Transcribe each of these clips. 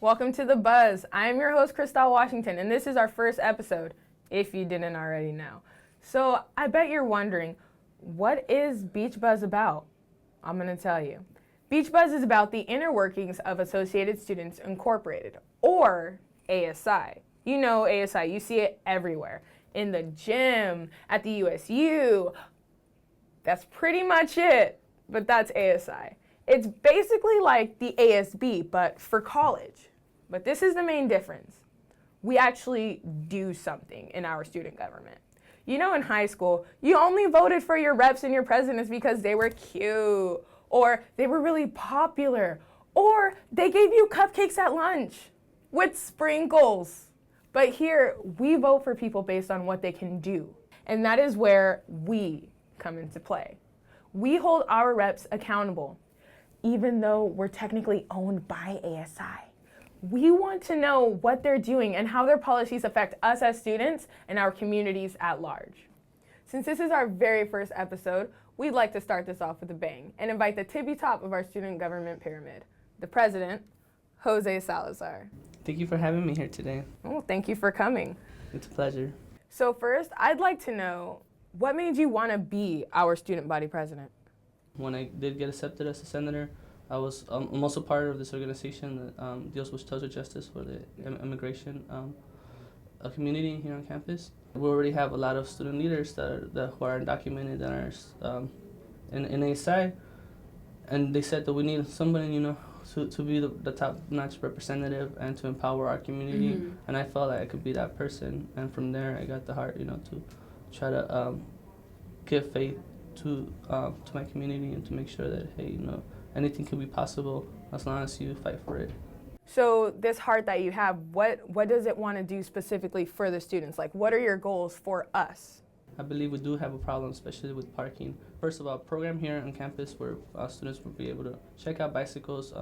Welcome to The Buzz. I'm your host, Christie Washington, and this is our first episode, if you didn't already know. So I bet you're wondering, what is Beach Buzz about? I'm going to tell you. Beach Buzz is about the inner workings of Associated Students Incorporated, or ASI. You know ASI, you see it everywhere. In the gym, at the USU. That's pretty much it, but that's ASI. It's basically like the ASB, but for college. But this is the main difference. We actually do something in our student government. You know, in high school, you only voted for your reps and your presidents because they were cute, or they were really popular, or they gave you cupcakes at lunch with sprinkles. But here, we vote for people based on what they can do. And that is where we come into play. We hold our reps accountable, even though we're technically owned by ASI. We want to know what they're doing and how their policies affect us as students and our communities at large. Since this is our very first episode, we'd like to start this off with a bang and invite the tippy top of our student government pyramid, the president, Jose Salazar. Thank you for having me here today. Well, thank you for coming. It's a pleasure. So first, I'd like to know, what made you want to be our student body president? When I did get accepted as a senator, I'm also part of this organization that deals with social justice for the immigration community here on campus. We already have a lot of student leaders who are undocumented that are in ASI, and they said that we need somebody, to be the top-notch representative and to empower our community. Mm-hmm. And I felt like I could be that person. And from there, I got the heart, to try to give faith to my community and to make sure that, hey, anything can be possible as long as you fight for it. So this heart that you have, what does it want to do specifically for the students? Like, what are your goals for us? I believe we do have a problem, especially with parking. First of all, a program here on campus where students will be able to check out bicycles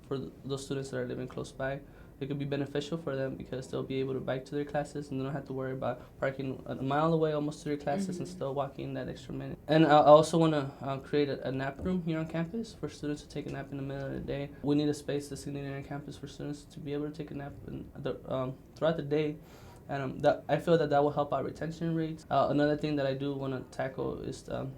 for those students that are living close by. It could be beneficial for them because they'll be able to bike to their classes and they don't have to worry about parking a mile away almost to their classes and still walking that extra minute. And I also want to create a nap room here on campus for students to take a nap in the middle of the day. We need a space designated on campus for students to be able to take a nap throughout the day. And I feel that will help our retention rates. Another thing that I do want to tackle is the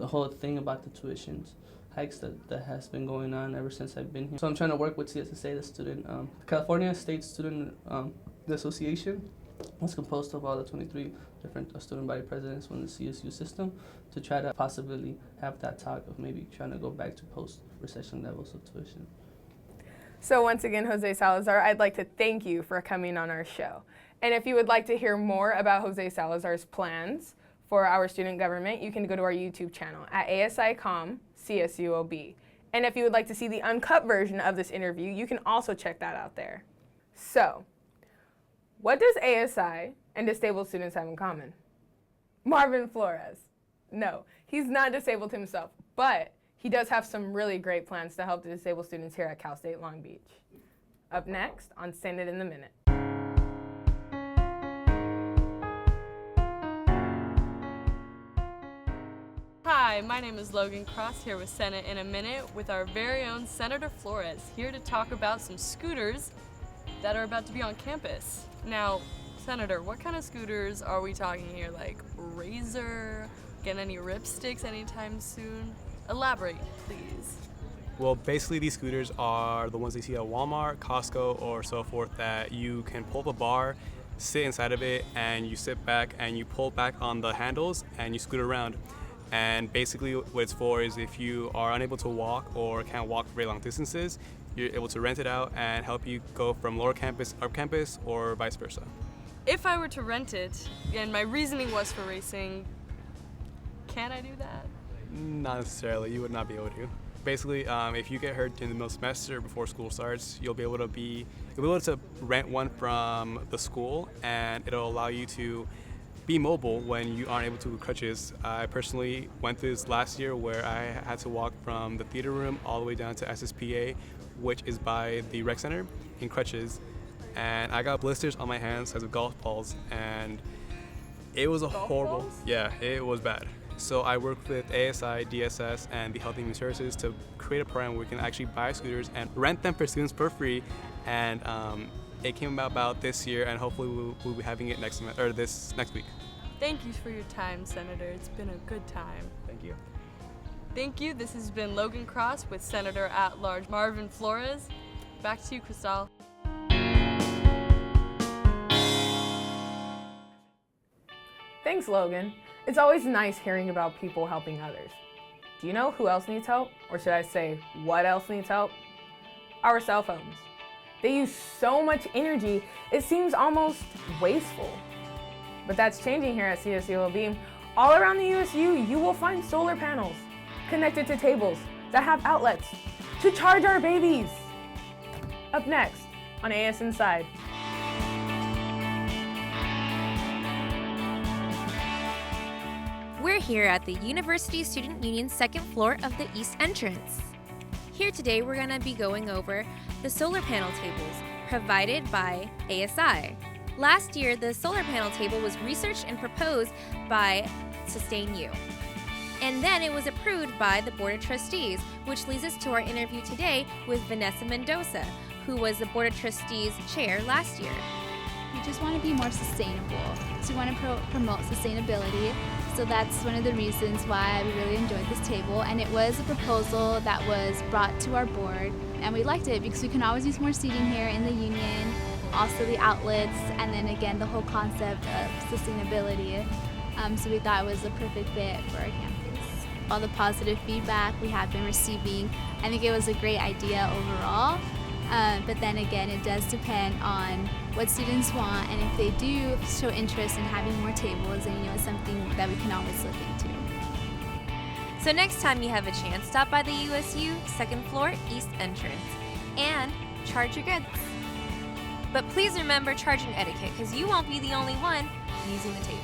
whole thing about the tuitions hikes that has been going on ever since I've been here. So I'm trying to work with CSSA, the California State Student Association. It's composed of all the 23 different student body presidents from the CSU system to try to possibly have that talk of maybe trying to go back to post-recession levels of tuition. So once again, Jose Salazar, I'd like to thank you for coming on our show. And if you would like to hear more about Jose Salazar's plans for our student government, you can go to our YouTube channel at ASI.com CSULB. And if you would like to see the uncut version of this interview, you can also check that out there. So, what does ASI and disabled students have in common? Marvin Flores. No, he's not disabled himself, but he does have some really great plans to help the disabled students here at Cal State Long Beach. Up next on Senate in the Minute. Hi, my name is Logan Cross here with Senate in a Minute with our very own Senator Flores, here to talk about some scooters that are about to be on campus. Now, Senator, what kind of scooters are we talking here? Like Razor? Getting any ripsticks anytime soon? Elaborate, please. Well, basically these scooters are the ones you see at Walmart, Costco, or so forth that you can pull up a bar, sit inside of it, and you sit back and you pull back on the handles and you scoot around. And basically what it's for is if you are unable to walk or can't walk very long distances, you're able to rent it out and help you go from lower campus, up campus, or vice versa. If I were to rent it, and my reasoning was for racing, can I do that? Not necessarily, you would not be able to. Basically, if you get hurt in the middle of the semester before school starts, you'll be able to rent one from the school, and it'll allow you to be mobile when you aren't able to with crutches. I personally went through this last year where I had to walk from the theater room all the way down to SSPA, which is by the rec center, in crutches. And I got blisters on my hands because of golf balls, and it was horrible. Yeah, it was bad. So I worked with ASI, DSS, and the Health and Human Services to create a program where we can actually buy scooters and rent them for students for free and it came about this year, and hopefully we'll be having it next week. Thank you for your time, Senator. It's been a good time. Thank you. Thank you. This has been Logan Cross with Senator at Large Marvin Flores. Back to you, Cristal. Thanks, Logan. It's always nice hearing about people helping others. Do you know who else needs help? Or should I say, what else needs help? Our cell phones. They use so much energy, it seems almost wasteful. But that's changing here at CSULBASI. All around the USU, you will find solar panels connected to tables that have outlets to charge our babies. Up next on AS Inside. We're here at the University Student Union's second floor of the east entrance. Here today we're going to be going over the solar panel tables provided by ASI. Last year, the solar panel table was researched and proposed by Sustain U. And then it was approved by the Board of Trustees, which leads us to our interview today with Vanessa Mendoza, who was the Board of Trustees chair last year. We just want to be more sustainable. So we want to promote sustainability. So that's one of the reasons why we really enjoyed this table. And it was a proposal that was brought to our board. And we liked it because we can always use more seating here in the union, also the outlets, and then again the whole concept of sustainability. So we thought it was a perfect fit for our campus. All the positive feedback we have been receiving, I think it was a great idea overall. But then again, it does depend on what students want, and if they do show interest in having more tables, then it's something that we can always look into. So next time you have a chance, stop by the USU second floor east entrance and charge your goods. But please remember charging etiquette, because you won't be the only one using the table.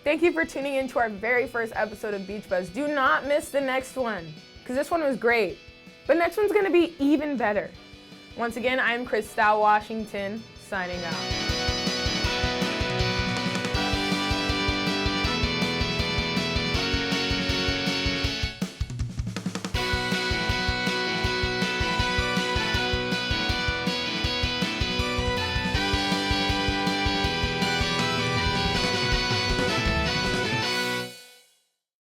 Thank you for tuning in to our very first episode of Beach Buzz. Do not miss the next one, because this one was great. But next one's going to be even better. Once again, I'm Cristal Washington, signing out.